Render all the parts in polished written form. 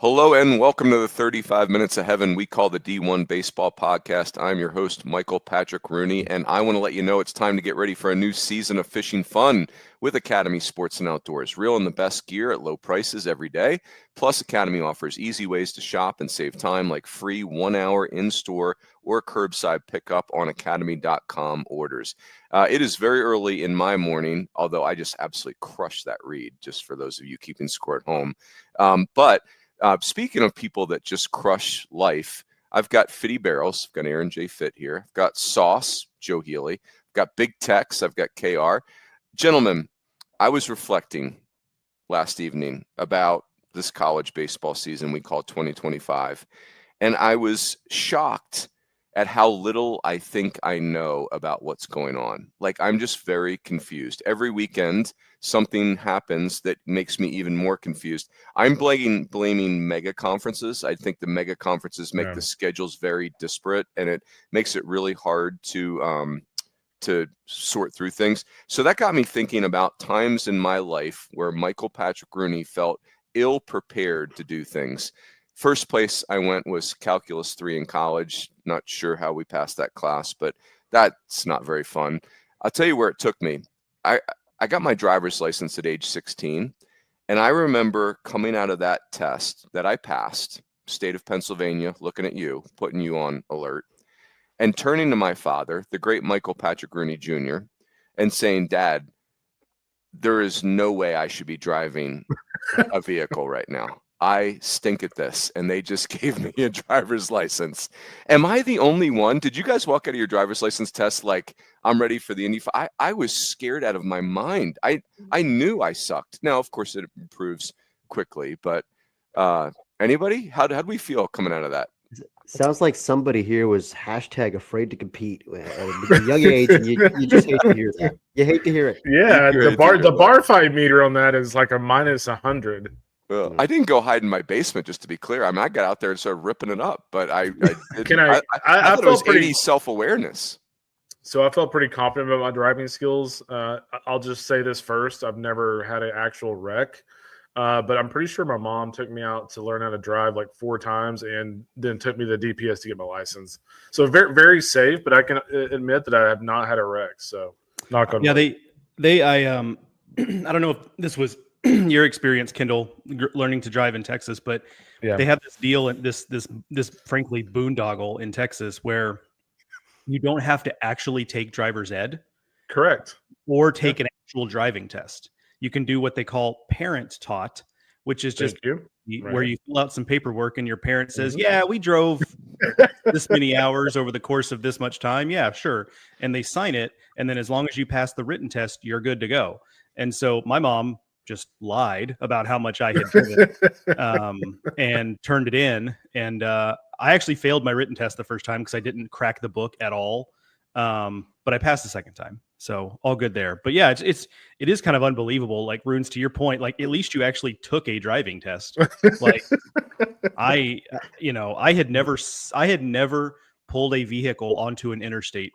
Hello and welcome to the 35 Minutes of Heaven we call the D1Baseball Podcast. I'm your host, Michael Patrick Rooney, and I want to let you know it's time to get ready for a new season of fishing fun with Academy Sports and Outdoors. Reeling the best gear at low prices every day. Plus, Academy offers easy ways to shop and save time like free 1-hour in-store or curbside pickup on academy.com orders. It is very early in my morning, although I just absolutely crushed that read, just for those of you keeping score at home. Speaking of people that just crush life, I've got Fitty Barrels. I've got Aaron J. Fitt here. I've got Sauce, Joe Healy. I've got Big Tex. I've got KR. Gentlemen, I was reflecting last evening about this college baseball season we call 2025, and I was shocked at how little I think I know about what's going on. Like, I'm just very confused. Every weekend, something happens that makes me even more confused. I'm blaming mega conferences. I think the mega conferences make the schedules very disparate, and it makes it really hard to sort through things. So that got me thinking about times in my life where Michael Patrick Rooney felt ill-prepared to do things. First place I went was Calculus 3 in college. Not sure how we passed that class, but that's not very fun. I'll tell you where it took me. I got my driver's license at age 16, and I remember coming out of that test that I passed, state of Pennsylvania, looking at you, putting you on alert, and turning to my father, the great Michael Patrick Rooney Jr., and saying, "Dad, there is no way I should be driving a vehicle right now. I stink at this," and they just gave me a driver's license. Am I the only one? Did you guys walk out of your driver's license test like, I'm ready for the Indy? I was scared out of my mind. I knew I sucked. Now, of course, it improves quickly, but anybody? How'd we feel coming out of that? Sounds like somebody here was #afraid to compete at a young age, and you just hate to hear that. You hate to hear it. Yeah, the bar fight meter on that is like a -100. Well, I didn't go hide in my basement, just to be clear. I mean, I got out there and started ripping it up, but I thought it was 80 self-awareness. So I felt pretty confident about my driving skills. I'll just say this first. I've never had an actual wreck, but I'm pretty sure my mom took me out to learn how to drive like 4 times and then took me to the DPS to get my license. So very, very safe, but I can admit that I have not had a wreck. So knock on wood. I don't know if this was your experience, Kendall, learning to drive in Texas, but they have this deal and this frankly boondoggle in Texas where you don't have to actually take driver's ed, correct, or take an actual driving test. You can do what they call parent taught, which is just where you fill out some paperwork and your parent says, "Yeah, we drove this many hours over the course of this much time. Yeah, sure," and they sign it, and then as long as you pass the written test, you're good to go. And so my mom just lied about how much I had driven and turned it in. And I actually failed my written test the first time because I didn't crack the book at all. But I passed the second time. So all good there. But yeah, it is kind of unbelievable. Like, Runes, to your point, like, at least you actually took a driving test. Like I had never pulled a vehicle onto an interstate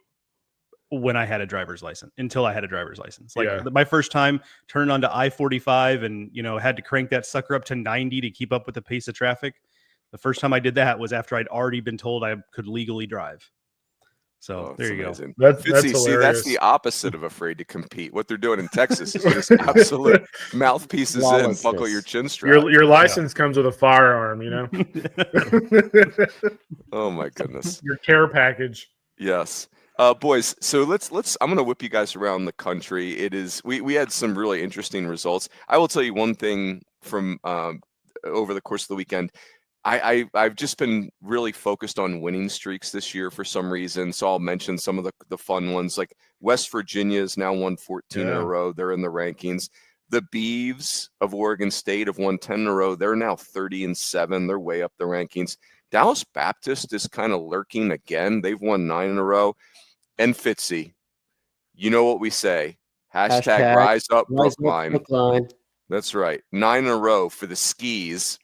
when I had a driver's license, until I had a driver's license. Like my first time turning onto I-45 and, had to crank that sucker up to 90 to keep up with the pace of traffic. The first time I did that was after I'd already been told I could legally drive. So there you amazing. go. That's See, that's the opposite of afraid to compete. What they're doing in Texas is just absolute mouthpieces in, buckle your chin strap. Your license comes with a firearm, Oh my goodness. Your care package. Yes. Boys, so let's I'm going to whip you guys around the country. It is we had some really interesting results. I will tell you one thing from over the course of the weekend. I've just been really focused on winning streaks this year for some reason. So I'll mention some of the fun ones. Like West Virginia has now won 14 in a row. They're in the rankings. The Beavs of Oregon State have won 10 in a row. They're now 30-7. They're way up the rankings. Dallas Baptist is kind of lurking again. They've won 9 in a row. And Fitzy, you know what we say. Hashtag rise up Brookline. That's right. 9 in a row for the Skis.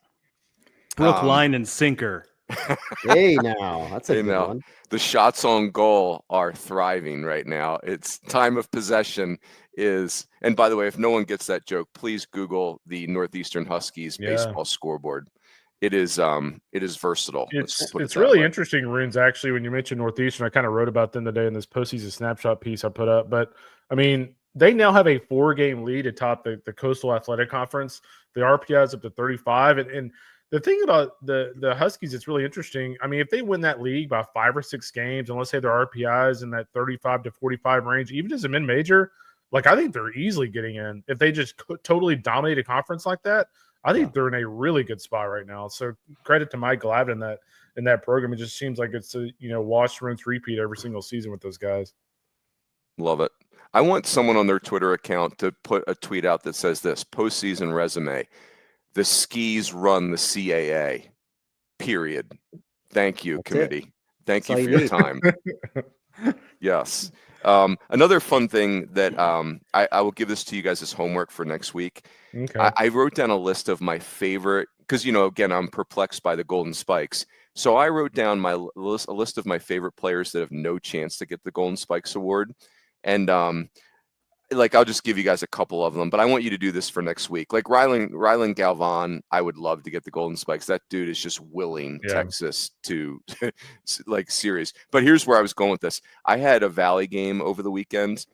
Brookline and sinker. Hey, now. That's a good one. The shots on goal are thriving right now. It's time of possession is, and by the way, if no one gets that joke, please Google the Northeastern Huskies baseball scoreboard. it is versatile. It's really interesting, Runes, actually, when you mentioned Northeastern. I kind of wrote about them today in this postseason snapshot piece I put up. But, I mean, they now have a 4-game lead atop the Coastal Athletic Conference. The RPI is up to 35. And the thing about the Huskies, it's really interesting. I mean, if they win that league by 5 or 6 games, and let's say their RPI is in that 35 to 45 range, even as a mid-major, like, I think they're easily getting in. If they just totally dominate a conference like that, I think they're in a really good spot right now. So credit to Mike Glavin in that program. It just seems like it's a wash, rinse, repeat every single season with those guys. Love it. I want someone on their Twitter account to put a tweet out that says this: postseason resume. The Skis run the CAA. Period. Thank you, committee. Thank you for your time. Yes. Another fun thing that I will give this to you guys as homework for next week. Okay. I wrote down a list of my favorite, because, again, I'm perplexed by the Golden Spikes. So I wrote down a list of my favorite players that have no chance to get the Golden Spikes award. And I'll just give you guys a couple of them, but I want you to do this for next week. Like Rylan Galvan, I would love to get the Golden Spikes. That dude is just willing Texas to series. But here's where I was going with this. I had a Valley game over the weekend,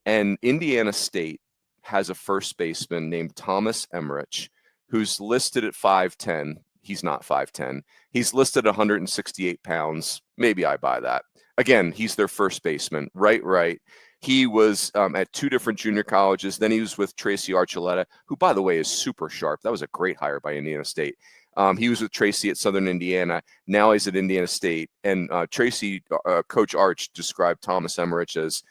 and Indiana State has a first baseman named Thomas Emmerich, who's listed at 5'10". He's not 5'10". He's listed 168 pounds. Maybe I buy that. Again, he's their first baseman. Right. He was at 2 different junior colleges. Then he was with Tracy Archuleta, who, by the way, is super sharp. That was a great hire by Indiana State. He was with Tracy at Southern Indiana. Now he's at Indiana State. And Tracy, Coach Arch, described Thomas Emmerich as,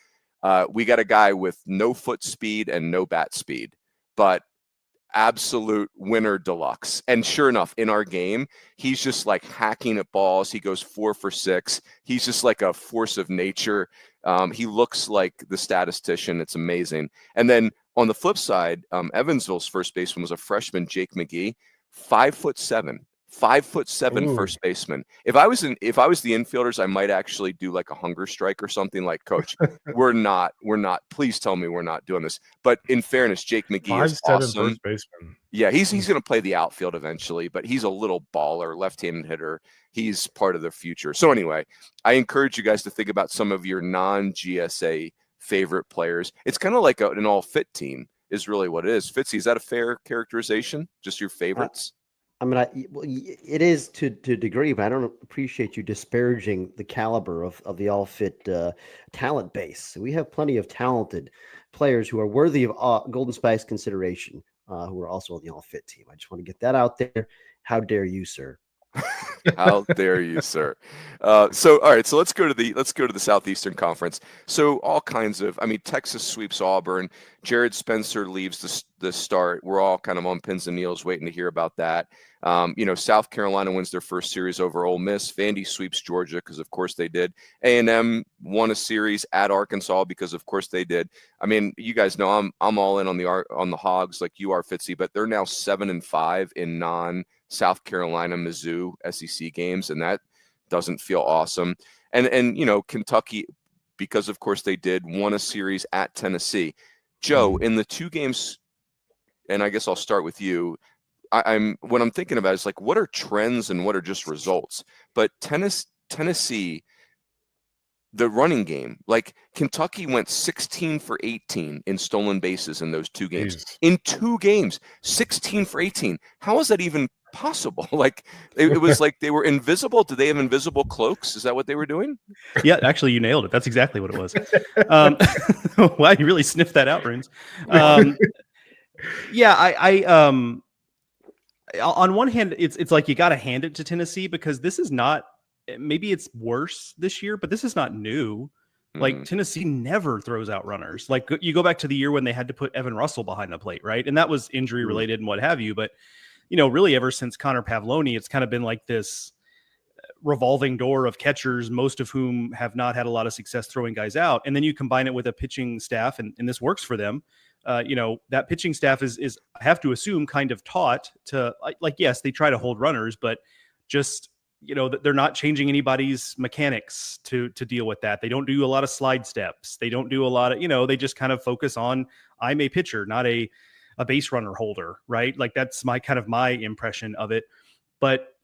we got a guy with no foot speed and no bat speed, but absolute winner deluxe. And sure enough, in our game, he's just like hacking at balls. He goes 4 for 6. He's just like a force of nature. He looks like the statistician. It's amazing. And then on the flip side, Evansville's first baseman was a freshman, Jake McGee, 5'7". 5'7" Ooh. first baseman. If I was the infielders, I might actually do like a hunger strike or something. Like, Coach, we're not. Please tell me we're not doing this. But in fairness, Jake McGee is awesome. First baseman. Yeah, he's going to play the outfield eventually, but he's a little baller, left-handed hitter. He's part of the future. So anyway, I encourage you guys to think about some of your non-GSA favorite players. It's kind of like an all-fit team is really what it is. Fitzy, is that a fair characterization? Just your favorites? I mean, it is to a degree, but I don't appreciate you disparaging the caliber of the all-fit talent base. We have plenty of talented players who are worthy of Golden Spikes consideration, who are also on the all-fit team. I just want to get that out there. How dare you, sir? How dare you, sir? So all right, so let's go to the Southeastern Conference. So all kinds of, Texas sweeps Auburn. Jared Spencer leaves the start. We're all kind of on pins and needles waiting to hear about that. South Carolina wins their first series over Ole Miss. Vandy sweeps Georgia because of course they did. A&M won a series at Arkansas because of course they did. You guys know I'm all in on the Hogs like you are, Fitzy, but they're now 7-5 in non-South Carolina Mizzou SEC games, and that doesn't feel awesome. And Kentucky, because of course they did, won a series at Tennessee. Joe, in the 2 games, and I guess I'll start with you. What I'm thinking about is like, what are trends and what are just results? But Tennessee, the running game, like Kentucky went 16 for 18 in stolen bases in those 2 games. Jeez. In 2 games, 16 for 18. How is that even possible? Like it was like they were invisible. Did they have invisible cloaks? Is that what they were doing? Yeah, actually, you nailed it. That's exactly what it was. Wow, you really sniffed that out, Runes. Yeah, I on one hand, it's like you got to hand it to Tennessee because this is not. Maybe it's worse this year, but this is not new. Like Tennessee never throws out runners. Like you go back to the year when they had to put Evan Russell behind the plate, right? And that was injury related and what have you. But really ever since Connor Pavloni, it's kind of been like this revolving door of catchers, most of whom have not had a lot of success throwing guys out. And then you combine it with a pitching staff, and this works for them. That pitching staff is I have to assume kind of taught to yes, they try to hold runners, but just they're not changing anybody's mechanics to deal with that. They don't do a lot of slide steps. They don't do a lot of, they just kind of focus on, I'm a pitcher, not a base runner holder, right? Like that's my impression of it. But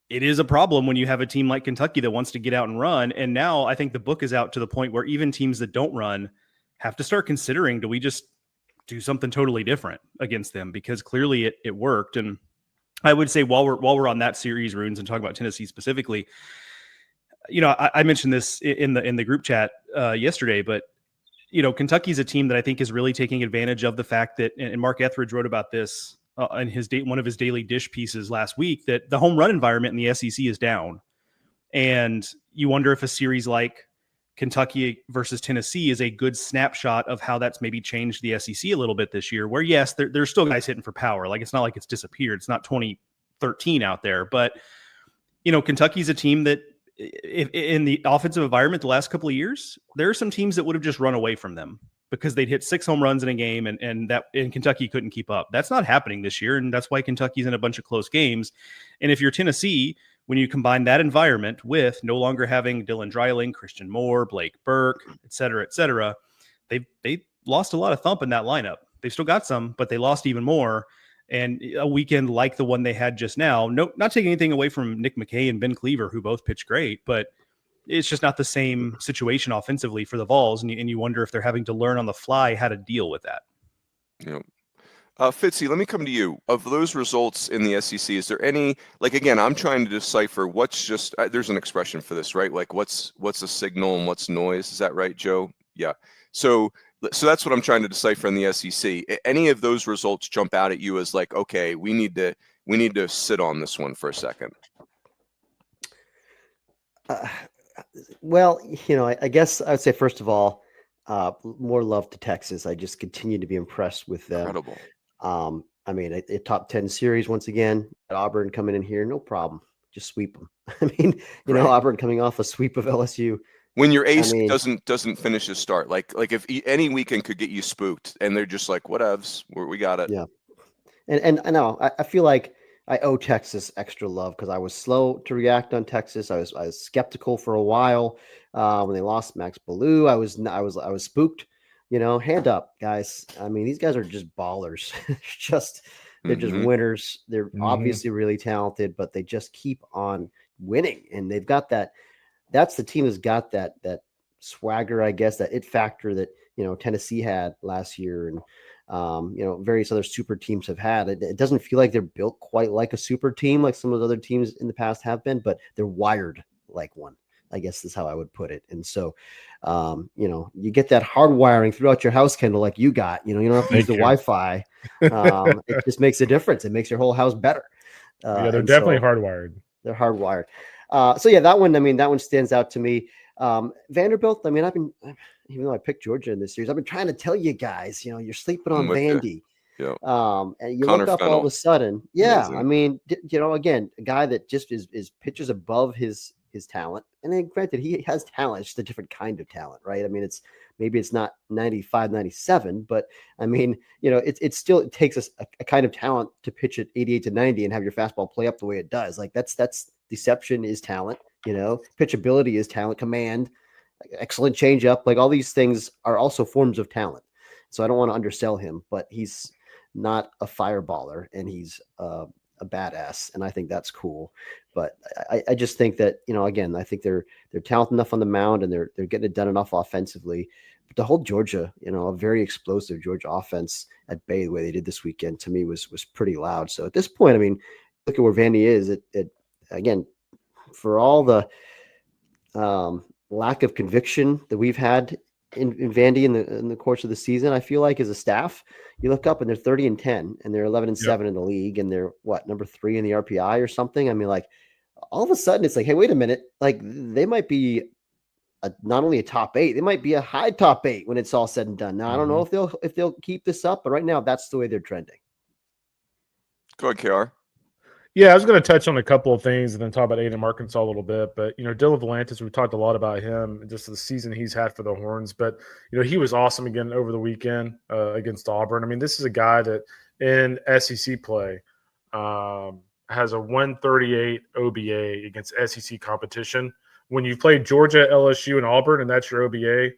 it is a problem when you have a team like Kentucky that wants to get out and run. And now I think the book is out to the point where even teams that don't run have to start considering, do we just do something totally different against them? Because clearly it worked. And I would say while we're on that series, Runes, and talking about Tennessee specifically, I mentioned this in the group chat yesterday, but Kentucky's a team that I think is really taking advantage of the fact that, and Mark Etheridge wrote about this in one of his daily dish pieces last week, that the home run environment in the SEC is down. And you wonder if a series like Kentucky versus Tennessee is a good snapshot of how that's maybe changed the SEC a little bit this year, where yes, there's still guys hitting for power. Like, it's not like it's disappeared. It's not 2013 out there, but Kentucky's a team that in the offensive environment the last couple of years, there are some teams that would have just run away from them because they'd hit 6 home runs in a game and Kentucky couldn't keep up. That's not happening this year. And that's why Kentucky's in a bunch of close games. And if you're Tennessee, when you combine that environment with no longer having Dylan Dreiling, Christian Moore, Blake Burke, et cetera, they lost a lot of thump in that lineup. They still got some, but they lost even more. And a weekend like the one they had just now, not taking anything away from Nick McKay and Ben Cleaver, who both pitched great, but it's just not the same situation offensively for the Vols. And you wonder if they're having to learn on the fly how to deal with that. Yeah. Fitzy, let me come to you. Of those results in the SEC, is there any, like, again, I'm trying to decipher what's just, there's an expression for this, right? Like what's a signal and what's noise? Is that right, Joe? Yeah. So that's what I'm trying to decipher in the SEC. Any of those results jump out at you as like, okay, we need to sit on this one for a second? Well, I guess I would say, first of all, more love to Texas. I just continue to be impressed with them. Incredible. I mean, a top 10 series once again. Auburn coming in here, no problem. Just sweep them. I mean, Right. Auburn coming off a sweep of LSU. When your ace doesn't finish his start, like if any weekend could get you spooked, and they're just like, whatevs, we got it. Yeah, and I know I feel like I owe Texas extra love because I was slow to react on Texas. I was skeptical for a while when they lost Max Ballou. I was spooked. Hand up, guys. I mean, these guys are just ballers. They're just winners. They're obviously really talented, but they just keep on winning, and they've got that. That's the team that's got that swagger, I guess, that it factor that Tennessee had last year, and various other super teams have had. It doesn't feel like they're built quite like a super team like some of the other teams in the past have been, but they're wired like one, I guess is how I would put it. And so, you get that hard wiring throughout your house, Kendall, like you got. You don't have to use the Wi-Fi. It just makes a difference. It makes your whole house better. They're definitely hardwired. They're hardwired. So yeah, that one stands out to me. Vanderbilt, even though I picked Georgia in this series, I've been trying to tell you guys, you're sleeping on Vandy. Yeah. And you Connor look up Fennell. all of a sudden. Yeah. Amazing. I mean, again, a guy that just is pitches above his talent. And then granted, he has talent, it's just a different kind of talent, right? I mean, maybe it's not 95, 97, but I mean, it still takes a kind of talent to pitch at 88 to 90 and have your fastball play up the way it does. Like that's deception is talent, pitchability is talent, command, excellent changeup. Like all these things are also forms of talent. So I don't want to undersell him, but he's not a fireballer and he's a badass. And I think that's cool. But I just think that, again, I think they're talented enough on the mound and they're getting it done enough offensively. But the whole Georgia, a very explosive Georgia offense at bay, the way they did this weekend, to me was pretty loud. So at this point, I mean, look at where Vandy is. It again, for all the lack of conviction that we've had in Vandy in the course of the season, I feel like as a staff, you look up and they're 30-10 and they're 11-7 in the league and they're number 3 in the RPI or something. I mean, like all of a sudden it's like, hey, wait a minute, like they might be not only a top 8, they might be a high top 8 when it's all said and done. Now I don't know if they'll keep this up, but right now that's the way they're trending. Go ahead, KR. Yeah, I was going to touch on a couple of things and then talk about A&M Arkansas a little bit. But, Dylan Volantis, we talked a lot about him, just the season he's had for the Horns. But, he was awesome again over the weekend against Auburn. I mean, this is a guy that in SEC play has a 138 OBA against SEC competition. When you play Georgia, LSU, and Auburn, and that's your OBA,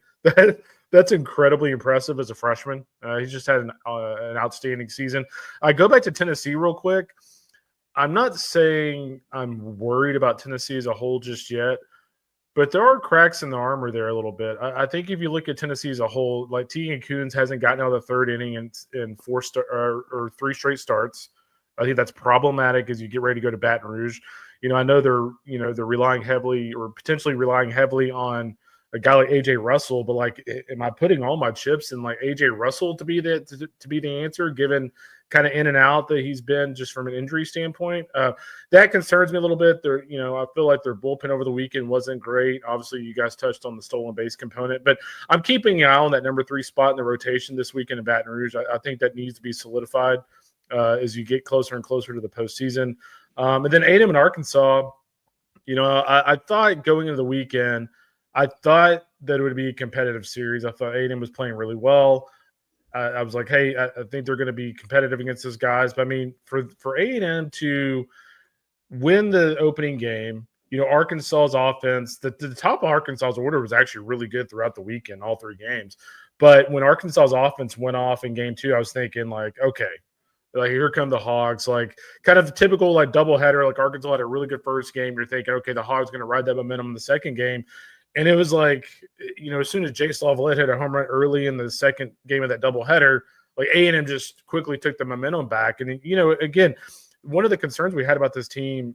that's incredibly impressive as a freshman. He's just had an outstanding season. I go back to Tennessee real quick. I'm not saying I'm worried about Tennessee as a whole just yet, but there are cracks in the armor there a little bit. I think if you look at Tennessee as a whole, like Tegan Kuhns hasn't gotten out of the third inning in 3 straight starts. I think that's problematic as you get ready to go to Baton Rouge. I know they're relying heavily or potentially relying heavily on a guy like AJ Russell, but like, am I putting all my chips in like AJ Russell to be the answer, given kind of in and out that he's been just from an injury standpoint? That concerns me a little bit. I feel like their bullpen over the weekend wasn't great. Obviously, you guys touched on the stolen base component, but I'm keeping an eye on that number 3 spot in the rotation this weekend in Baton Rouge. I think that needs to be solidified as you get closer and closer to the postseason. And then A&M and Arkansas, I thought going into the weekend, I thought that it would be a competitive series. I thought A&M was playing really well. I was like, hey, I think they're going to be competitive against those guys. But I mean, for A&M to win the opening game, Arkansas's offense, the top of Arkansas's order was actually really good throughout the weekend, all 3 games. But when Arkansas's offense went off in game 2, I was thinking like, okay, like here come the Hogs, like kind of typical like doubleheader. Like Arkansas had a really good first game. You're thinking, okay, the Hogs going to ride that momentum in the second game. And it was like, as soon as Jase Lafayette hit a home run early in the second game of that doubleheader, like A&M just quickly took the momentum back. And, again, one of the concerns we had about this team,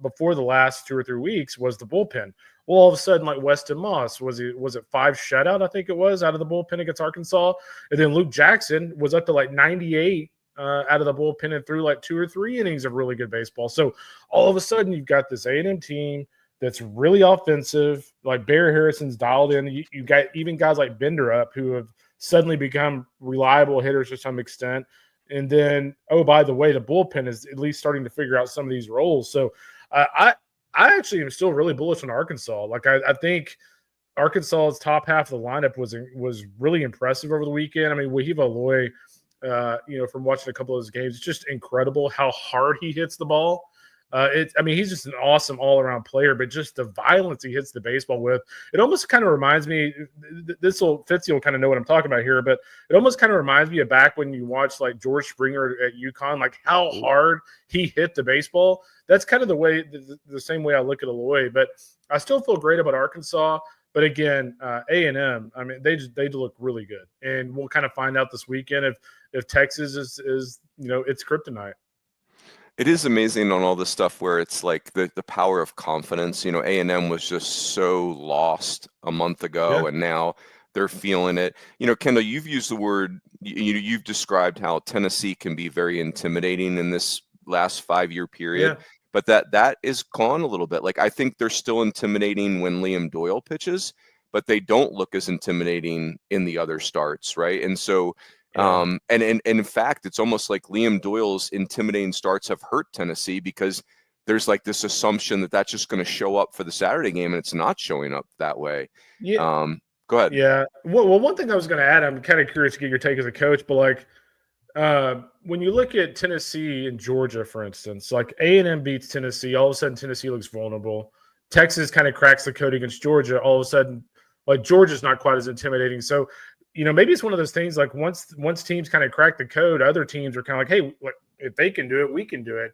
before the last 2 or 3 weeks was the bullpen. Well, all of a sudden, like Weston Moss, was it 5 shutout, I think it was, out of the bullpen against Arkansas? And then Luke Jackson was up to like 98 out of the bullpen and threw like 2 or 3 innings of really good baseball. So all of a sudden, you've got this A&M team that's really offensive. Like Barry Harrison's dialed in. You got even guys like Bender up who have suddenly become reliable hitters to some extent. And then, oh, by the way, the bullpen is at least starting to figure out some of these roles. So I actually am still really bullish on Arkansas. Like I think Arkansas's top half of the lineup was really impressive over the weekend. I mean, Wahiva Aloy, from watching a couple of those games, it's just incredible how hard he hits the ball. He's just an awesome all-around player, but just the violence he hits the baseball with, it almost kind of reminds me, Fitzy will kind of know what I'm talking about here, but it almost kind of reminds me of back when you watch like George Springer at UConn, like how hard he hit the baseball. That's kind of the same way I look at Aloy, but I still feel great about Arkansas. But again, A&M, I mean, they look really good, and we'll kind of find out this weekend if Texas is it's kryptonite. It is amazing on all this stuff where it's like the power of confidence. A&M was just so lost a month ago, and now they're feeling it. Kendall, you've used the word, you've described how Tennessee can be very intimidating in this last 5-year period, but that is gone a little bit. Like, I think they're still intimidating when Liam Doyle pitches, but they don't look as intimidating in the other starts, right? And so and in fact, it's almost like Liam Doyle's intimidating starts have hurt Tennessee because there's like this assumption that that's just going to show up for the Saturday game, and it's not showing up that way. Yeah. Go ahead. Yeah. Well, one thing I was going to add, I'm kind of curious to get your take as a coach, but like when you look at Tennessee and Georgia, for instance, like A&M beats Tennessee, all of a sudden Tennessee looks vulnerable. Texas kind of cracks the code against Georgia. All of a sudden, like Georgia's not quite as intimidating. So, maybe it's one of those things like once teams kind of crack the code, other teams are kind of like, hey, if they can do it, we can do it.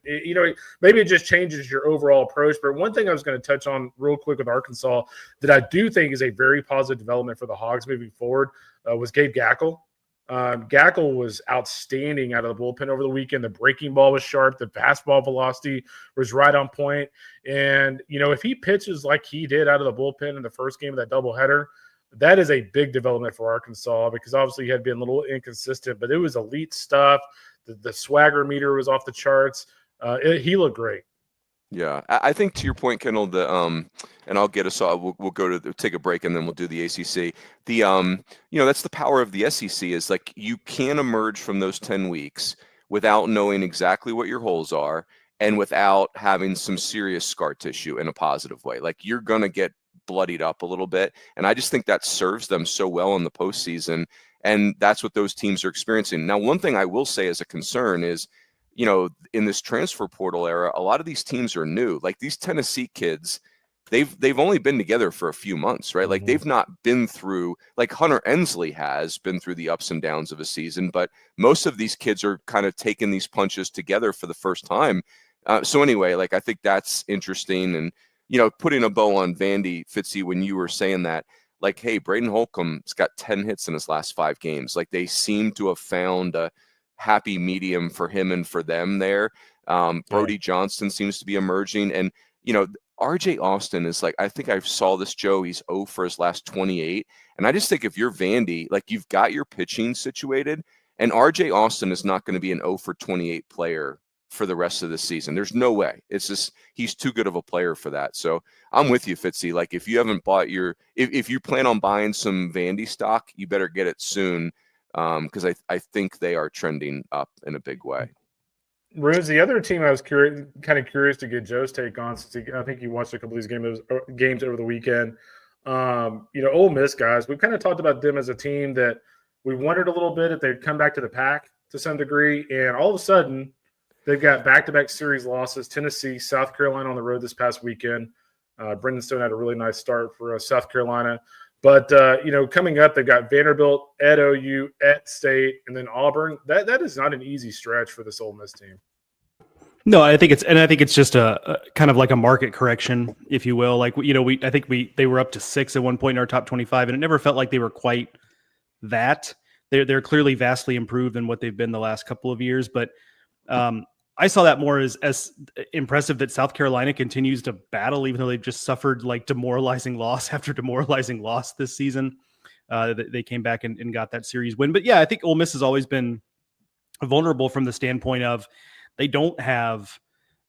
Maybe it just changes your overall approach. But one thing I was going to touch on real quick with Arkansas that I do think is a very positive development for the Hogs moving forward was Gabe Gackle. Gackle was outstanding out of the bullpen over the weekend. The breaking ball was sharp. The fastball velocity was right on point. And, if he pitches like he did out of the bullpen in the first game of that doubleheader, that is a big development for Arkansas because obviously he had been a little inconsistent, but it was elite stuff. The swagger meter was off the charts. He looked great. Yeah, I think to your point, Kendall, and I'll get us all. We'll go to take a break and then we'll do the ACC. That's the power of the SEC is like you can emerge from those 10 weeks without knowing exactly what your holes are and without having some serious scar tissue in a positive way. Like you're gonna get bloodied up a little bit, and I just think that serves them so well in the postseason, and that's what those teams are experiencing. Now, one thing I will say as a concern is, in this transfer portal era, a lot of these teams are new. Like these Tennessee kids, they've only been together for a few months, right? Like they've not been through, like Hunter Ensley has been through the ups and downs of a season, but most of these kids are kind of taking these punches together for the first time. So anyway, like I think that's interesting. And, putting a bow on Vandy, Fitzy, when you were saying that, like, hey, Braden Holcomb's got 10 hits in his last 5 games. Like they seem to have found a happy medium for him and for them there. Brody Johnston seems to be emerging. And, RJ Austin is like, I think I saw this, Joe, he's 0 for his last 28. And I just think if you're Vandy, like you've got your pitching situated, and RJ Austin is not going to be an 0 for 28 player for the rest of the season. There's no way. It's just, he's too good of a player for that. So I'm with you, Fitzy. Like if you haven't bought if you plan on buying some Vandy stock, you better get it soon. Because I think they are trending up in a big way. Runes, the other team I was kind of curious to get Joe's take on, since I think you watched a couple of these games over the weekend. Ole Miss, guys, we've kind of talked about them as a team that we wondered a little bit if they'd come back to the pack to some degree, and all of a sudden they've got back-to-back series losses: Tennessee, South Carolina on the road this past weekend. Brendan Stone had a really nice start for South Carolina. But, coming up, they've got Vanderbilt, at OU, at State, and then Auburn. That is not an easy stretch for this Ole Miss team. No, I think it's just a kind of like a market correction, if you will. Like, I think they were up to 6 at one point in our top 25, and it never felt like they were quite that. They're clearly vastly improved than what they've been the last couple of years. But I saw that more as impressive that South Carolina continues to battle, even though they've just suffered like demoralizing loss after demoralizing loss this season. They came back and got that series win. But yeah, I think Ole Miss has always been vulnerable from the standpoint of they don't have,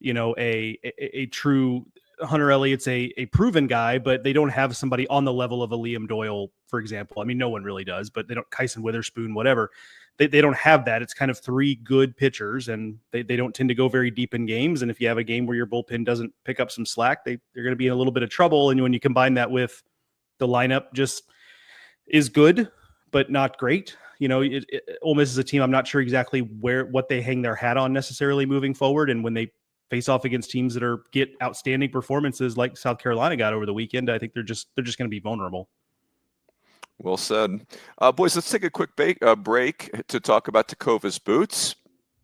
a true Hunter Elliott's a proven guy, but they don't have somebody on the level of a Liam Doyle, for example. I mean, no one really does, but they don't. Kyson Witherspoon, whatever. They don't have that. It's kind of 3 good pitchers, and they don't tend to go very deep in games. And if you have a game where your bullpen doesn't pick up some slack, they're going to be in a little bit of trouble. And when you combine that with the lineup just is good, but not great. Ole Miss is a team I'm not sure exactly what they hang their hat on necessarily moving forward. And when they face off against teams that get outstanding performances like South Carolina got over the weekend, I think they're just going to be vulnerable. Well said. Boys, let's take a quick break to talk about Tecovas boots.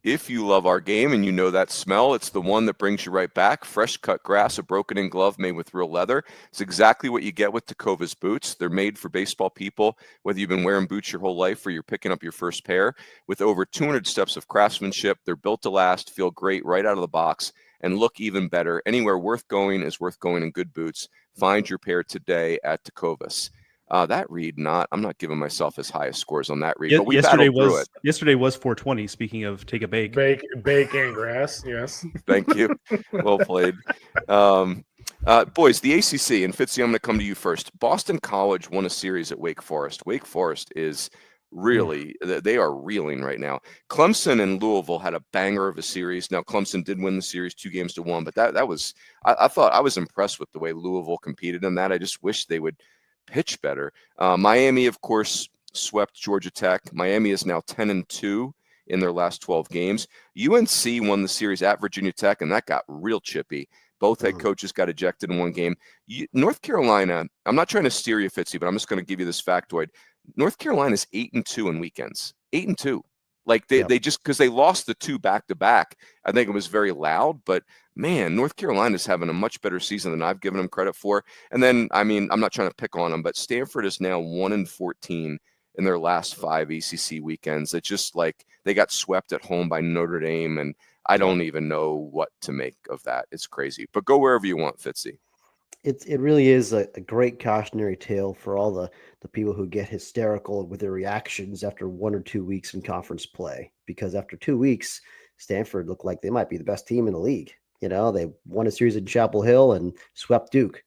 If you love our game and you know that smell, it's the one that brings you right back. Fresh cut grass, a broken-in glove made with real leather. It's exactly what you get with Tecovas boots. They're made for baseball people, whether you've been wearing boots your whole life or you're picking up your first pair. With over 200 steps of craftsmanship, they're built to last, feel great right out of the box, and look even better. Anywhere worth going is worth going in good boots. Find your pair today at Tecovas. That read, I'm not giving myself as high as scores on that read, but we battled through it. Yesterday was 420. Speaking of take a bake. Bake and grass, yes. Thank you. Well played. Boys, the ACC, and Fitzy, I'm going to come to you first. Boston College won a series at Wake Forest. Wake Forest is really, they are reeling right now. Clemson and Louisville had a banger of a series. Now, Clemson did win the series 2-1, but that was, I thought I was impressed with the way Louisville competed in that. I just wish they would pitch better. Miami, of course, swept Georgia Tech. Miami is now 10-2 in their last 12 games. UNC won the series at Virginia Tech, and that got real chippy. Both head coaches got ejected in one game. North Carolina, I'm not trying to steer you, Fitzy, but I'm just going to give you this factoid. North Carolina is 8-2 in weekends. 8-2. Like they just, because they lost the 2 back-to-back, I think it was very loud, but man, North Carolina's having a much better season than I've given them credit for. And then, I mean, I'm not trying to pick on them, but Stanford is now 1-14 in their last 5 ACC weekends. It's just like they got swept at home by Notre Dame, and I don't even know what to make of that. It's crazy. But go wherever you want, Fitzy. It really is a great cautionary tale for all the people who get hysterical with their reactions after 1 or 2 weeks in conference play. Because after 2 weeks, Stanford looked like they might be the best team in the league. They won a series in Chapel Hill and swept Duke.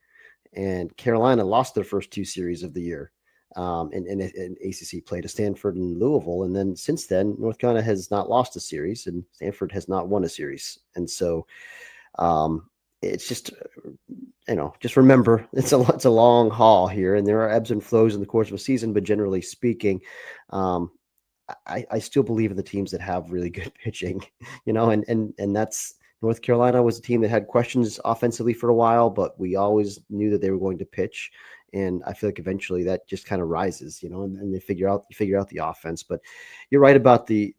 And Carolina lost their first 2 series of the year in ACC play to Stanford and Louisville. And then since then, North Carolina has not lost a series and Stanford has not won a series. And so it's just, just remember it's a long haul here, and there are ebbs and flows in the course of a season. But generally speaking, I still believe in the teams that have really good pitching, and North Carolina was a team that had questions offensively for a while, but we always knew that they were going to pitch. And I feel like eventually that just kind of rises, and they figure out the offense. But you're right about the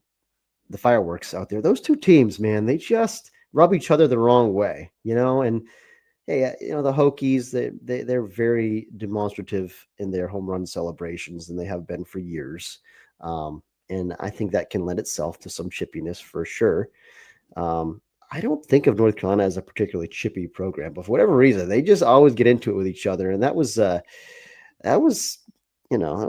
fireworks out there. Those two teams, man, they just rub each other the wrong way, and hey, the Hokies, they're very demonstrative in their home run celebrations, and they have been for years. And I think that can lend itself to some chippiness for sure. I don't think of North Carolina as a particularly chippy program, but for whatever reason, they just always get into it with each other. And that was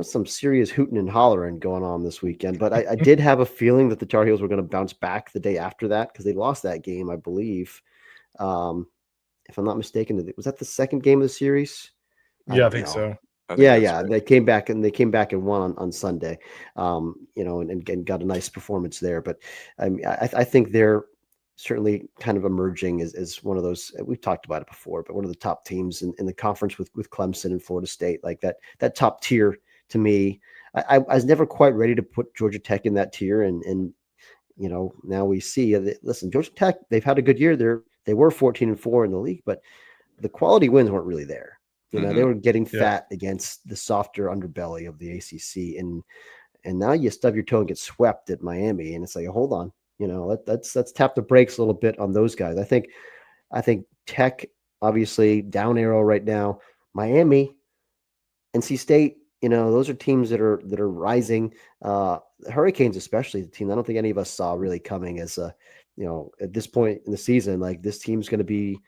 some serious hooting and hollering going on this weekend. But I did have a feeling that the Tar Heels were going to bounce back the day after that because they lost that game, I believe. If I'm not mistaken, was that the second game of the series? Yeah, I think so. Yeah. Right. They came back and won on Sunday, and got a nice performance there. But I think they're certainly kind of emerging as one of those, we've talked about it before, but one of the top teams in the conference with Clemson and Florida State, like that top tier to me. I was never quite ready to put Georgia Tech in that tier. And now we see, listen, Georgia Tech, they've had a good year. They were 14-4 in the league, but the quality wins weren't really there. They were getting fat against the softer underbelly of the ACC. And now you stub your toe and get swept at Miami. And it's like, hold on, let's tap the brakes a little bit on those guys. I think Tech, obviously down arrow right now. Miami, NC State, those are teams that are rising. The Hurricanes, especially the team I don't think any of us saw really coming as at this point in the season, like this team's going to be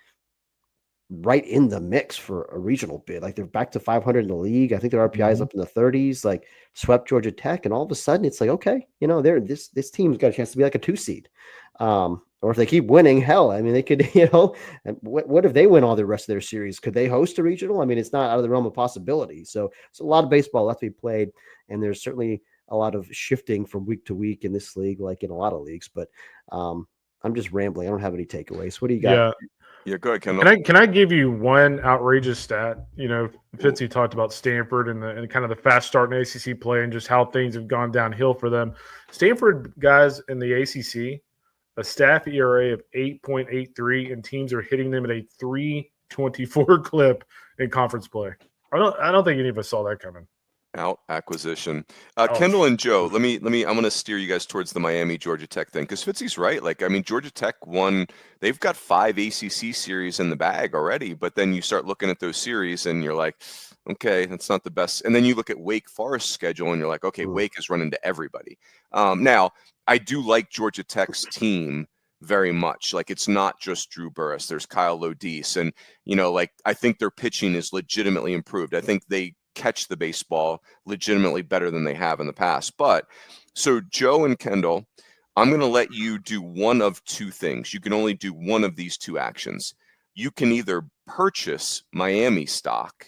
right in the mix for a regional bid. Like they're back to 500 in the league. I think their RPI is up in the 30s, like swept Georgia Tech. And all of a sudden it's like, okay, this team's got a chance to be like a 2 seed. Or if they keep winning, hell, I mean, they could, what if they win all the rest of their series? Could they host a regional? I mean, it's not out of the realm of possibility. So it's a lot of baseball left to be played. And there's certainly a lot of shifting from week to week in this league, like in a lot of leagues, but I'm just rambling. I don't have any takeaways. What do you got? Yeah, go ahead, Kendall. Can I give you one outrageous stat? Fitzy talked about Stanford and kind of the fast start in ACC play and just how things have gone downhill for them. Stanford guys in the ACC, a staff ERA of 8.83, and teams are hitting them at a 3.24 clip in conference play. I don't think any of us saw that coming. Out acquisition. Kendall and Joe, let me I'm going to steer you guys towards the Miami Georgia Tech thing, because Fitzy's right. Like, I mean, Georgia Tech they've got 5 ACC series in the bag already, but then you start looking at those series and you're like, okay, that's not the best. And then you look at Wake Forest's schedule and you're like, okay, Wake is running to everybody. Now I do like Georgia Tech's team very much. Like, it's not just Drew Burris. There's Kyle Lodise, and I think their pitching is legitimately improved. I think they catch the baseball legitimately better than they have in the past. But so Joe and Kendall, I'm going to let you do one of two things. You can only do one of these two actions. You can either purchase Miami stock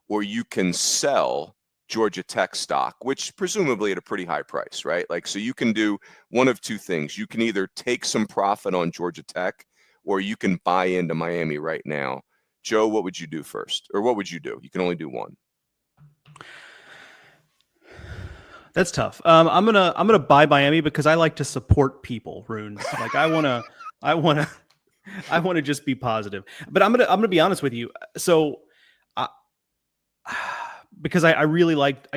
or you can sell Georgia Tech stock, which presumably at a pretty high price, right? Like, so you can do one of two things. You can either take some profit on Georgia Tech or you can buy into Miami right now. Joe, what would you do first? Or what would you do? You can only do one. That's tough. I'm gonna buy Miami because I like to support people, Runes. Like, I wanna just be positive. But I'm gonna be honest with you. So, because I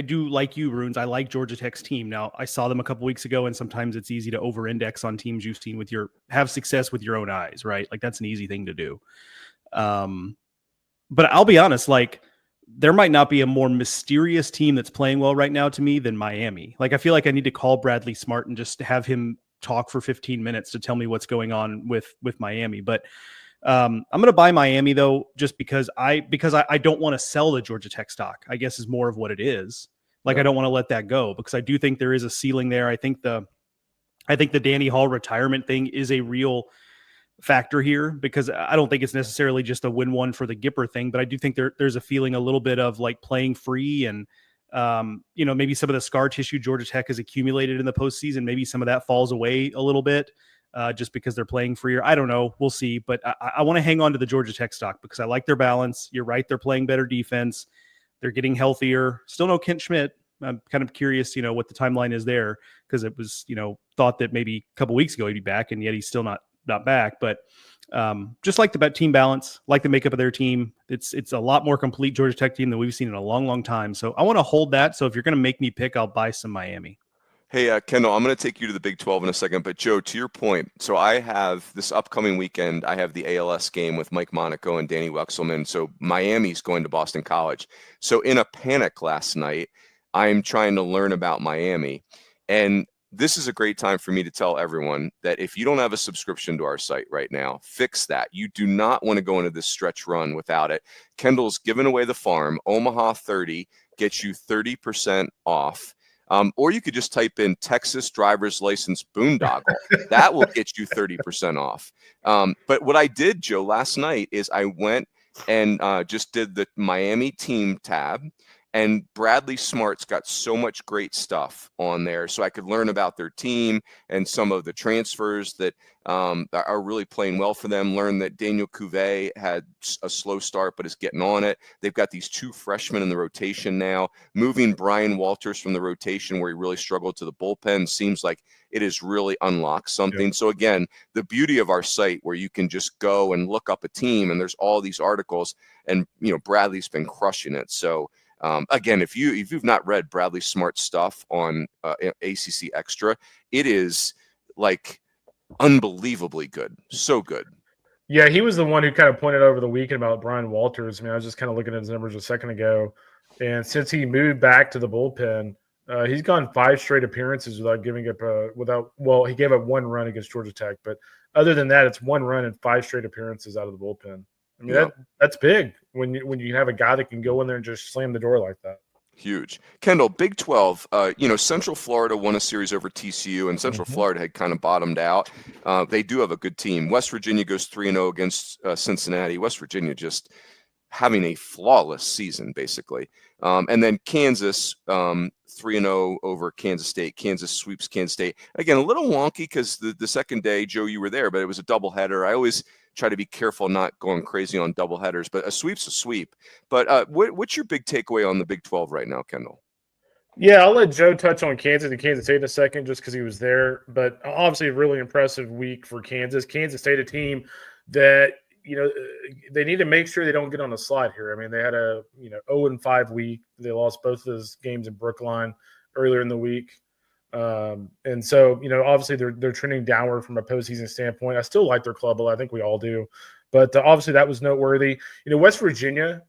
do like you, Runes. I like Georgia Tech's team. Now, I saw them a couple weeks ago, and sometimes it's easy to over-index on teams you've seen have success with your own eyes, right? Like, that's an easy thing to do. But I'll be honest, like, there might not be a more mysterious team that's playing well right now to me than Miami. Like, I feel like I need to call Bradley Smart and just have him talk for 15 minutes to tell me what's going on with Miami. But I'm going to buy Miami though, just because I don't want to sell the Georgia Tech stock, I guess is more of what it is. Like, I don't want to let that go because I do think there is a ceiling there. I think the Danny Hall retirement thing is a real factor here, because I don't think it's necessarily just a win-one for the Gipper thing, but I do think there's a feeling a little bit of like playing free and maybe some of the scar tissue Georgia Tech has accumulated in the postseason. Maybe some of that falls away a little bit just because they're playing freer. I don't know. We'll see. But I want to hang on to the Georgia Tech stock because I like their balance. You're right. They're playing better defense. They're getting healthier. Still no Kent Schmidt. I'm kind of curious, what the timeline is there, because it was, thought that maybe a couple weeks ago he'd be back, and yet he's still not not back, but just like the team balance, like the makeup of their team. It's a lot more complete Georgia Tech team than we've seen in a long, long time. So I want to hold that. So if you're going to make me pick, I'll buy some Miami. Hey, Kendall, I'm going to take you to the Big 12 in a second. But, Joe, to your point, so I have this upcoming weekend, I have the ALS game with Mike Monaco and Danny Wexelman. So Miami's going to Boston College. So in a panic last night, I'm trying to learn about Miami. And this is a great time for me to tell everyone that if you don't have a subscription to our site right now, fix that. You do not want to go into this stretch run without it. Kendall's giving away the farm. Omaha 30 gets you 30% off. Or you could just type in Texas driver's license boondoggle. That will get you 30% off. But what I did, Joe, last night is I went and just did the Miami team tab. And Bradley Smart's got so much great stuff on there, so I could learn about their team and some of the transfers that are really playing well for them. Learn that Daniel Cuvée had a slow start but is getting on it. They've got these 2 freshmen in the rotation now. Moving Brian Walters from the rotation where he really struggled to the bullpen seems like it has really unlocked something. Yep. So again, the beauty of our site where you can just go and look up a team and there's all these articles, and Bradley's been crushing it. So again, if you've not read Bradley Smart's stuff on ACC Extra, it is like unbelievably good. So good. Yeah, he was the one who kind of pointed over the weekend about Brian Walters. I mean, I was just kind of looking at his numbers a second ago. And since he moved back to the bullpen, he's gone 5 straight appearances without giving up he gave up 1 run against Georgia Tech. But other than that, it's 1 run and 5 straight apperances out of the bullpen. I mean, that's big when you have a guy that can go in there and just slam the door like that. Huge. Kendall, Big 12, Central Florida won a series over TCU, and Central Florida had kind of bottomed out. They do have a good team. West Virginia goes 3-0 against Cincinnati. West Virginia just having a flawless season, basically. And then Kansas, 3-0 over Kansas State. Kansas sweeps Kansas State. Again, a little wonky because the second day, Joe, you were there, but it was a doubleheader. I always try to be careful not going crazy on doubleheaders, but a sweep's a sweep. But what's your big takeaway on the Big 12 right now, Kendall? Yeah, I'll let Joe touch on Kansas and Kansas State in a second just because he was there. But obviously a really impressive week for Kansas. Kansas State, a team that, they need to make sure they don't get on a slide here. I mean, they had a 0-5 week. They lost both of those games in Brookline earlier in the week. And so, obviously they're trending downward from a postseason standpoint. I still like their club, I think we all do. But obviously that was noteworthy. West Virginia,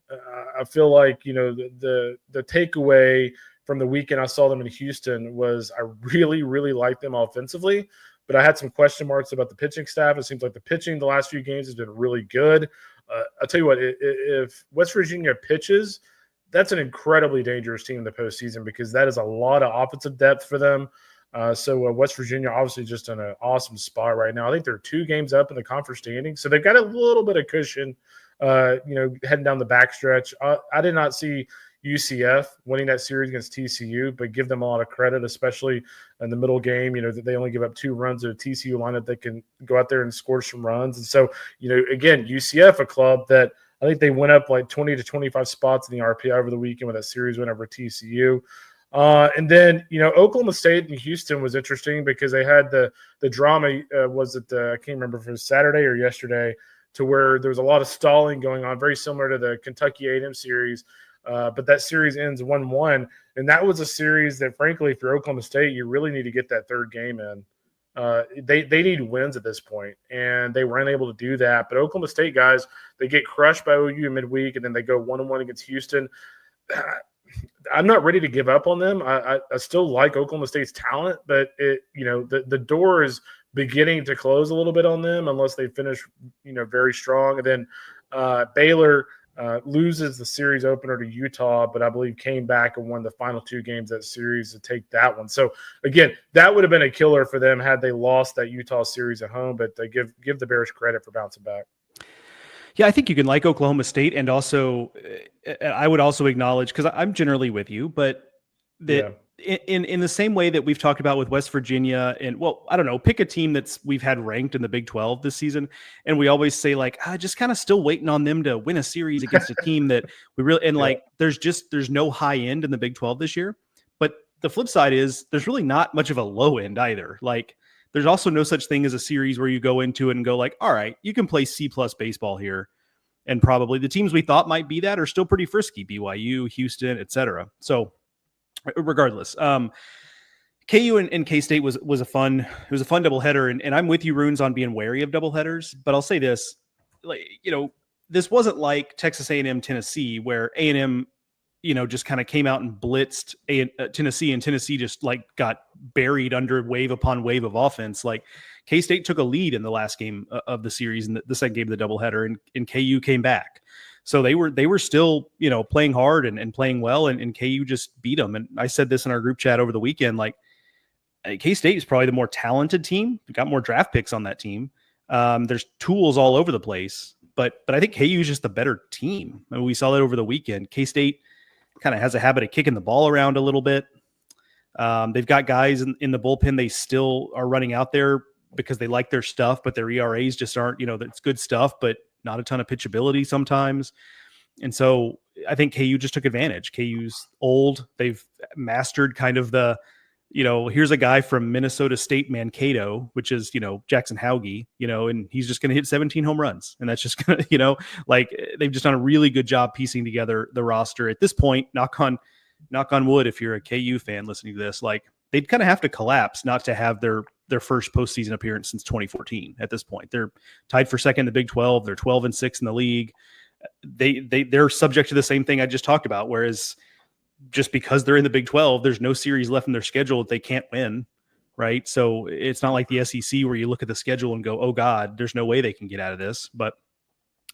I feel like, the takeaway from the weekend I saw them in Houston was I really, really liked them offensively. But I had some question marks about the pitching staff. It seems like the pitching the last few games has been really good. I'll tell you what, if West Virginia pitches, that's an incredibly dangerous team in the postseason because that is a lot of offensive depth for them. So West Virginia obviously just in an awesome spot right now. I think they're 2 games up in the conference standings. So they've got a little bit of cushion, heading down the backstretch. I did not see UCF winning that series against TCU, but give them a lot of credit, especially in the middle game. They only give up 2 runs to a TCU lineup that can go out there and score some runs. And so, again, UCF, a club that I think they went up like 20 to 25 spots in the RPI over the weekend with that series win over TCU. And then, Oklahoma State and Houston was interesting because they had the drama, I can't remember if it was Saturday or yesterday, to where there was a lot of stalling going on, very similar to the Kentucky A&M series. But that series ends 1-1. And that was a series that, frankly, for Oklahoma State, you really need to get that 3rd game in. They need wins at this point, and they were unable to do that. But Oklahoma State guys, they get crushed by OU midweek, and then they go 1-1 against Houston. I'm not ready to give up on them. I still like Oklahoma State's talent, but the door is beginning to close a little bit on them unless they finish very strong. And then Baylor loses the series opener to Utah, but I believe came back and won the final 2 games of that series to take that one. So again, that would have been a killer for them had they lost that Utah series at home, but they give the Bears credit for bouncing back. Yeah, I think you can like Oklahoma State, and also I would also acknowledge, because I'm generally with you, but that in the same way that we've talked about with West Virginia, and I don't know, pick a team we've had ranked in the Big 12 this season, and we always say like, just kind of still waiting on them to win a series against a team that we really, and like there's no high end in the Big 12 this year. But the flip side is there's really not much of a low end either. Like there's also no such thing as a series where you go into it and go like, all right, you can play C+ baseball here. And probably the teams we thought might be that are still pretty frisky, BYU, Houston, etc. So regardless, KU and K-State was a fun doubleheader. And I'm with you, Runes, on being wary of doubleheaders. But I'll say this, like, this wasn't like Texas A&M, Tennessee, where A&M, just kind of came out and blitzed Tennessee, and Tennessee just like got buried under wave upon wave of offense. Like K-State took a lead in the last game of the series, and the second game of the doubleheader, and KU came back. So they were still, playing hard and playing well, and KU just beat them. And I said this in our group chat over the weekend, like K-State is probably the more talented team. We've got more draft picks on that team. There's tools all over the place, but I think KU is just the better team. I mean, we saw that over the weekend. K-State kind of has a habit of kicking the ball around a little bit. They've got guys in the bullpen they still are running out there because they like their stuff, but their ERAs just aren't, that's good stuff, but not a ton of pitchability sometimes. And so I think KU just took advantage. KU's old. They've mastered kind of the, here's a guy from Minnesota State Mankato, which is, Jackson Hauge, and he's just going to hit 17 home runs. And that's just going to, like they've just done a really good job piecing together the roster at this point. Knock on wood, if you're a KU fan listening to this, like they'd kind of have to collapse not to have their first postseason appearance since 2014 at this point. They're tied for second in the Big 12. They're 12-6 in the league. They're subject to the same thing I just talked about, whereas just because they're in the Big 12, there's no series left in their schedule that they can't win, right? So it's not like the SEC where you look at the schedule and go, oh God, there's no way they can get out of this. But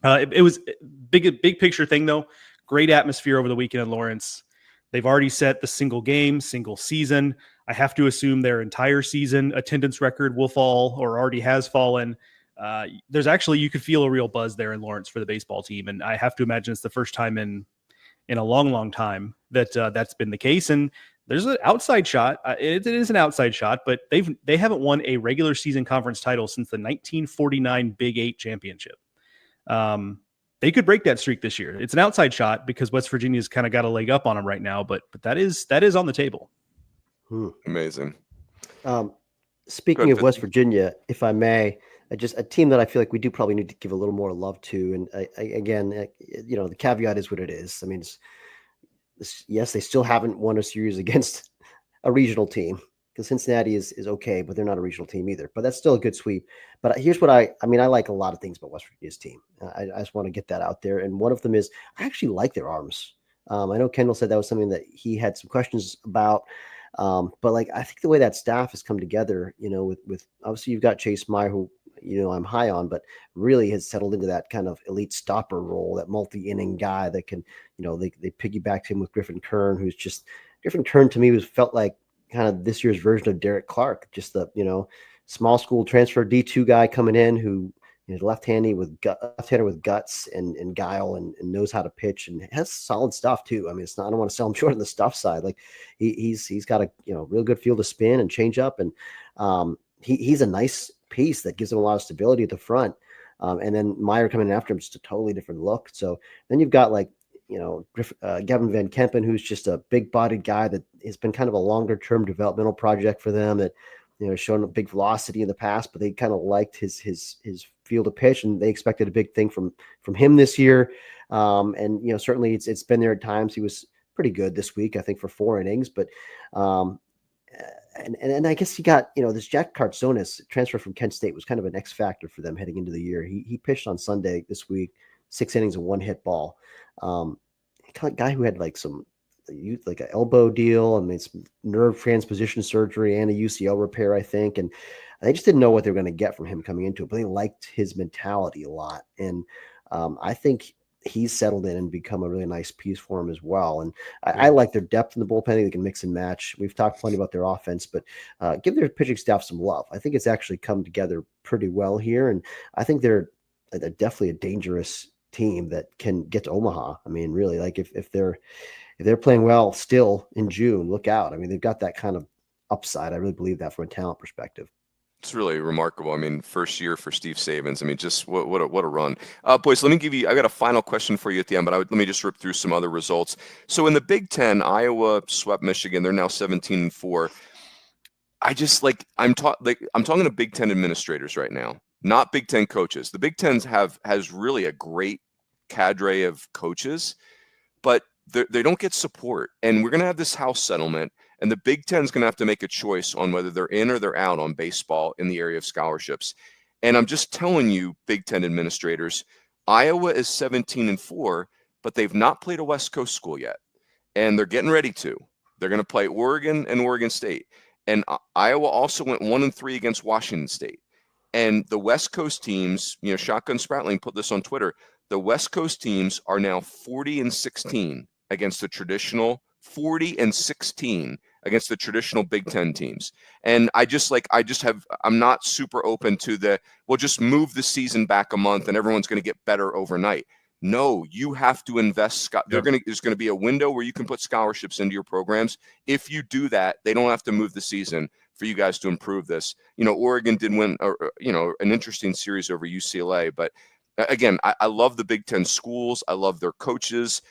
it was a big picture thing, though. Great atmosphere over the weekend in Lawrence. They've already set the single game, single season. I have to assume their entire season attendance record will fall or already has fallen. There's actually, you could feel a real buzz there in Lawrence for the baseball team. And I have to imagine it's the first time in a long time that that's been the case. And there's an outside shot. It is an outside shot, but they haven't won a regular season conference title since the 1949 Big 8 championship. They could break that streak this year. It's an outside shot because West Virginia's kind of got a leg up on them right now, but that is on the table. Amazing. Speaking of West Virginia, if I may, just a team that I feel like we do probably need to give a little more love to. And again, the caveat is what it is. I mean, yes, they still haven't won a series against a regional team because Cincinnati is okay, but they're not a regional team either. But that's still a good sweep. But here's what I like a lot of things about West Virginia's team. I just want to get that out there. And one of them is I actually like their arms. I know Kendall said that was something that he had some questions about. But like, I think the way that staff has come together, with obviously you've got Chase Meyer, who, I'm high on, but really has settled into that kind of elite stopper role, that multi-inning guy that can, they piggybacked him with Griffin Kern, who's just Griffin Kern to me felt like kind of this year's version of Derek Clark, just the, small school transfer D2 guy coming in who is left-handed with guts and guile and knows how to pitch and has solid stuff too. I mean, I don't want to sell him short on the stuff side. Like he's got a, real good field of spin and change up. And he's a nice piece that gives him a lot of stability at the front. And then Meyer coming in after him, just a totally different look. So then you've got like, Gavin Van Kempen, who's just a big bodied guy that has been kind of a longer term developmental project for them that, shown a big velocity in the past, but they kind of liked his field of pitch and they expected a big thing from him this year. And, certainly it's been there at times. He was pretty good this week, I think, for 4 innings, but, and I guess he got, this Jack Cartsonis transfer from Kent State was kind of an X factor for them heading into the year. He pitched on Sunday this week, 6 innings and 1 hit ball. Guy who had like an elbow deal and made some nerve transposition surgery and a UCL repair, I think. And they just didn't know what they were going to get from him coming into it, but they liked his mentality a lot. And I think he's settled in and become a really nice piece for him as well. And I like their depth in the bullpen. They can mix and match. We've talked plenty about their offense, but give their pitching staff some love. I think it's actually come together pretty well here. And I think they're definitely a dangerous team that can get to Omaha. I mean, really, like if they're playing well still in June, look out. I mean, they've got that kind of upside. I really believe that from a talent perspective. It's really remarkable. I mean, first year for Steve Sabins. I mean, just what a run. Boys, let me give you, I got a final question for you at the end, but let me just rip through some other results. So in the Big Ten, Iowa swept Michigan. They're now 17-4. I just I'm talking to Big Ten administrators right now, not Big Ten coaches. The Big Ten has really a great cadre of coaches, but they don't get support. And we're going to have this House settlement, and the Big Ten is going to have to make a choice on whether they're in or they're out on baseball in the area of scholarships. And I'm just telling you, Big Ten administrators, Iowa is 17-4, but they've not played a West Coast school yet, and they're getting ready to. They're going to play Oregon and Oregon State. And Iowa also went 1-3 against Washington State. And the West Coast teams, Shotgun Spratling put this on Twitter. The West Coast teams are now 40-16 against the traditional 40-16 against the traditional Big Ten teams. And I'm not super open to we'll just move the season back a month and everyone's going to get better overnight. No, you have to invest. There's going to be a window where you can put scholarships into your programs. If you do that, they don't have to move the season for you guys to improve this. Oregon did win, an interesting series over UCLA. But again, I love the Big Ten schools. I love their coaches.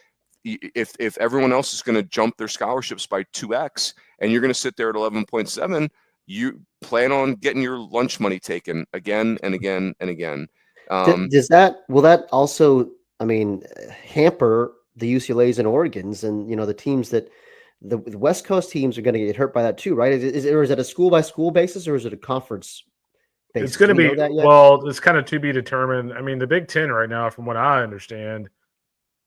If everyone else is going to jump their scholarships by 2x and you're going to sit there at 11.7, you plan on getting your lunch money taken again and again and again. Will that also, hamper the UCLAs and Oregons and, the teams that the West Coast teams are going to get hurt by that too, right? Is it a school by school basis or is it a conference basis? It's going to be, it's kind of to be determined. The Big Ten right now, from what I understand,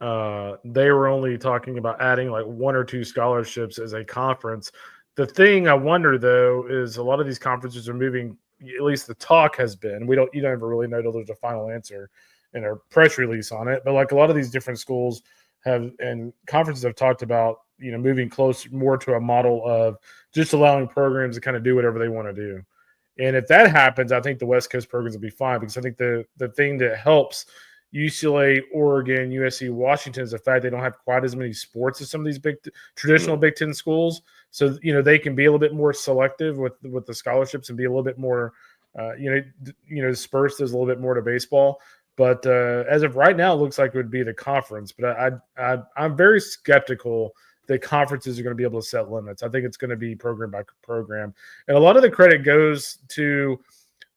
they were only talking about adding like 1 or 2 scholarships as a conference. The thing I wonder though, is a lot of these conferences are moving, at least the talk has been, you don't ever really know till there's a final answer in a press release on it. But like a lot of these different schools and conferences have talked about, moving more to a model of just allowing programs to kind of do whatever they want to do. And if that happens, I think the West Coast programs will be fine, because I think the thing that helps UCLA, Oregon, USC, Washington is the fact they don't have quite as many sports as some of these traditional Big Ten schools. So, they can be a little bit more selective with the scholarships and be a little bit more, dispersed. There's a little bit more to baseball. But as of right now, it looks like it would be the conference. But I'm very skeptical that conferences are going to be able to set limits. I think it's going to be program by program. And a lot of the credit goes to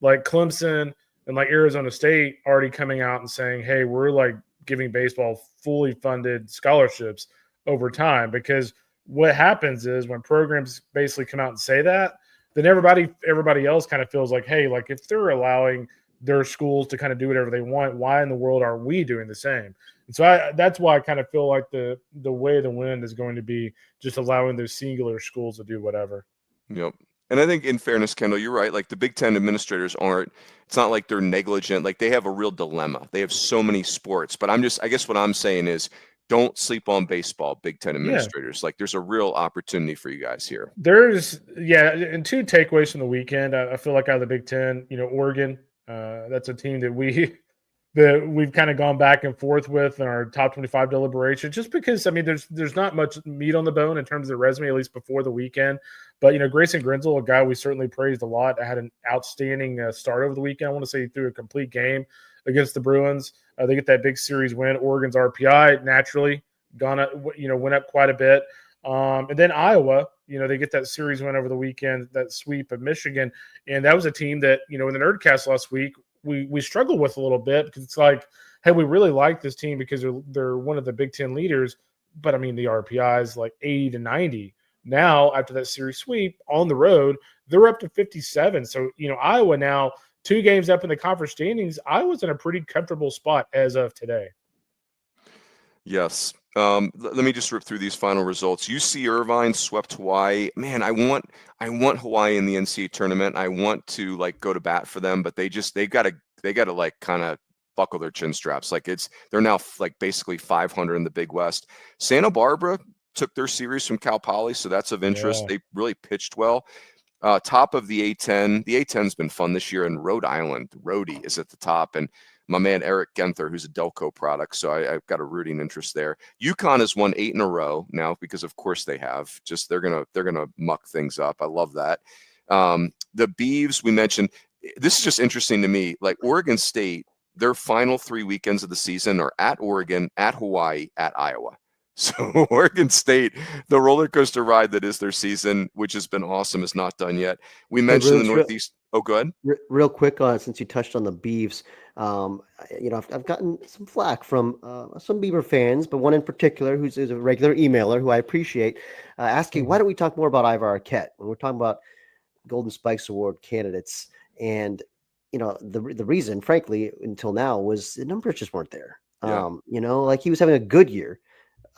like Clemson and like Arizona State already coming out and saying, hey, we're like giving baseball fully funded scholarships over time. Because what happens is when programs basically come out and say that, then everybody else kind of feels like, hey, like if they're allowing their schools to kind of do whatever they want, why in the world are we doing the same? And so that's why I kind of feel like the way of the wind is going to be just allowing those singular schools to do whatever. Yep. And I think in fairness, Kendall, you're right. Like the Big Ten administrators it's not like they're negligent. Like they have a real dilemma. They have so many sports, but I guess what I'm saying is don't sleep on baseball, Big Ten administrators. Yeah. Like there's a real opportunity for you guys here. And 2 takeaways from the weekend. I feel like out of the Big Ten, Oregon, that's a team that we've kind of gone back and forth with in our top 25 deliberation, just because there's not much meat on the bone in terms of the resume, at least before the weekend. But Grayson Grenzel, a guy we certainly praised a lot, had an outstanding start over the weekend. I want to say he threw a complete game against the Bruins. They get that big series win. Oregon's RPI naturally went up quite a bit. And then Iowa, they get that series win over the weekend, that sweep of Michigan. And that was a team that, in the Nerdcast last week, we struggled with a little bit, because it's like, hey, we really like this team because they're one of the Big Ten leaders. But, the RPI is like 80-90. Now, after that series sweep on the road, they're up to 57. So, Iowa now 2 games up in the conference standings. Iowa's in a pretty comfortable spot as of today. Yes. Let me just rip through these final results. UC Irvine swept Hawaii. Man, I want Hawaii in the NCAA tournament. I want to go to bat for them, but they got to kind of buckle their chin straps. They're now basically 500 in the Big West. Santa Barbara took their series from Cal Poly, so that's of interest. Yeah. They really pitched well. Top of the A10. The A10's been fun this year, and Rhode Island, Rhodey, is at the top, and my man Eric Genther, who's a Delco product, so I've got a rooting interest there. UConn has won 8 in a row now, because of course they have. Just they're gonna muck things up. I love that. The Beavs, we mentioned. This is just interesting to me. Like Oregon State, their final 3 weekends of the season are at Oregon, at Hawaii, at Iowa. So Oregon State, the roller coaster ride that is their season, which has been awesome, is not done yet. We mentioned the Northeast. Go ahead. Real quick, since you touched on the Beavs, I've gotten some flack from some Beaver fans, but one in particular who's a regular emailer who I appreciate, asking, why don't we talk more about Ivar Arquette when we're talking about Golden Spikes Award candidates? And, the reason, frankly, until now was the numbers just weren't there. Yeah. Like he was having a good year.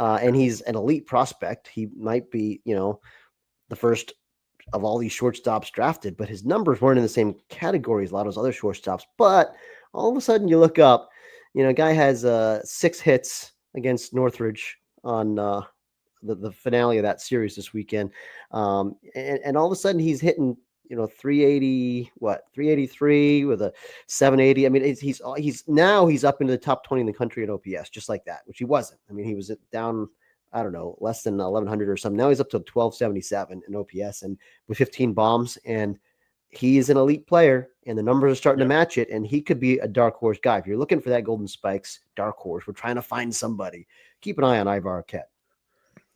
And he's an elite prospect. He might be, the first of all these shortstops drafted, but his numbers weren't in the same category as a lot of those other shortstops. But all of a sudden you look up, a guy has 6 hits against Northridge on the finale of that series this weekend. And all of a sudden he's hitting, 383 with a 780. I mean, he's up into the top 20 in the country in OPS, just like that, which he wasn't. I mean, he was down, I don't know, less than 1100 or something. Now he's up to 1277 in OPS and with 15 bombs, and he is an elite player, and the numbers are starting to match it, and he could be a dark horse guy. If you're looking for that Golden Spikes dark horse, we're trying to find somebody. Keep an eye on Ivar Arquette.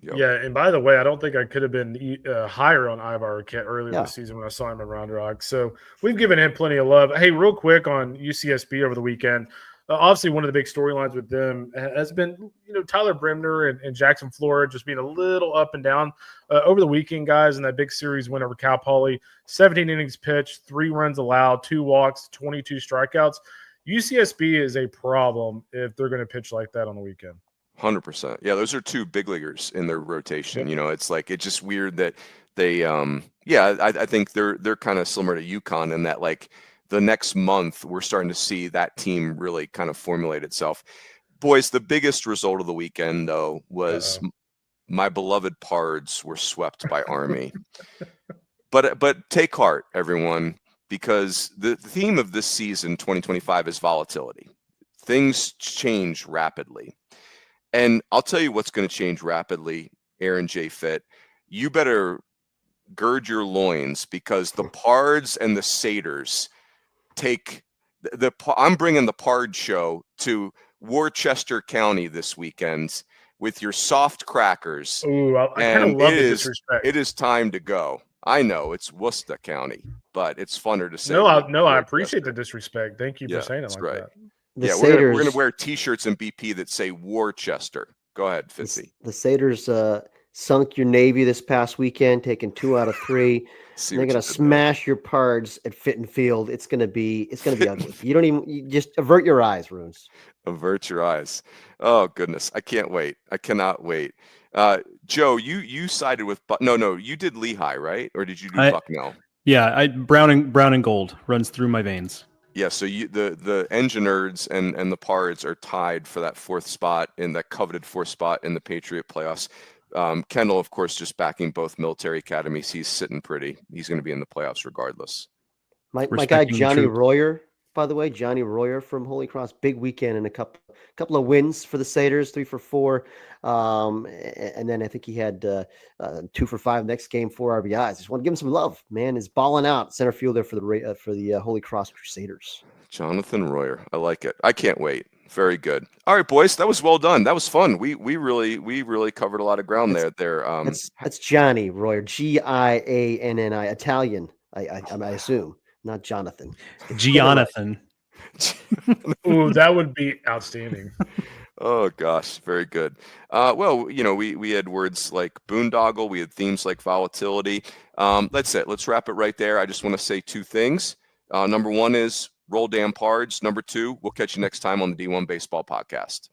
Yep. Yeah, and by the way, I don't think I could have been higher on Ivar Arquette earlier this season when I saw him in Round Rock. So we've given him plenty of love. Hey, real quick on UCSB over the weekend. Obviously, one of the big storylines with them has been, Tyler Bremner and Jackson Flora just being a little up and down over the weekend, guys, in that big series win over Cal Poly. 17 innings pitched, 3 runs allowed, 2 walks, 22 strikeouts. UCSB is a problem if they're going to pitch like that on the weekend. 100%. Yeah, those are 2 big leaguers in their rotation. It's like, it's just weird that they, I think they're kind of similar to UConn in that, like, the next month we're starting to see that team really kind of formulate itself. Boys, the biggest result of the weekend, though, was my beloved Pards were swept by Army. But take heart, everyone, because the theme of this season, 2025, is volatility. Things change rapidly. And I'll tell you what's going to change rapidly, Aaron J. Fitt. You better gird your loins, because the Pards and the Satyrs take I'm bringing the Pard show to Worcester County this weekend with your soft crackers. Ooh, I kind of love the disrespect. It is time to go. I know it's Worcester County, but it's funner to say. I appreciate the disrespect. Thank you for saying it like that. We're going to wear T-shirts in BP that say Worcester. Go ahead, Fitzy. The Satyrs sunk your Navy this past weekend, taking 2 out of 3. They're going to smash your Pards at Fitt and Field. It's going to be ugly. You just avert your eyes, Runes. Avert your eyes. Oh goodness, I can't wait. I cannot wait. Joe, you sided with you did Lehigh, right? Or did you do Bucknell? Yeah, brown and gold runs through my veins. Yeah, so the Engine Nerds and the Pards are tied for that 4th spot, in that coveted 4th spot in the Patriot playoffs. Kendall, of course, just backing both military academies. He's sitting pretty. He's going to be in the playoffs regardless. My guy Johnny Royer, by the way, Johnny Royer from Holy Cross, big weekend and a couple of wins for the Satyrs, 3 for 4, and then I think he had 2 for 5 next game, 4 RBIs. Just want to give him some love. Man is balling out center fielder for the Holy Cross Crusaders. Jonathan Royer, I like it. I can't wait. Very good. All right, boys, that was well done. That was fun. We really covered a lot of ground there. That's Johnny Royer, Gianni, Italian. I assume, not Jonathan. Jonathan. Ooh, that would be outstanding. Oh gosh, very good. Well, we had words like boondoggle. We had themes like volatility. That's it. Let's wrap it right there. I just want to say 2 things. Number 1 is roll damn Pards. Number 2, we'll catch you next time on the D1 Baseball Podcast.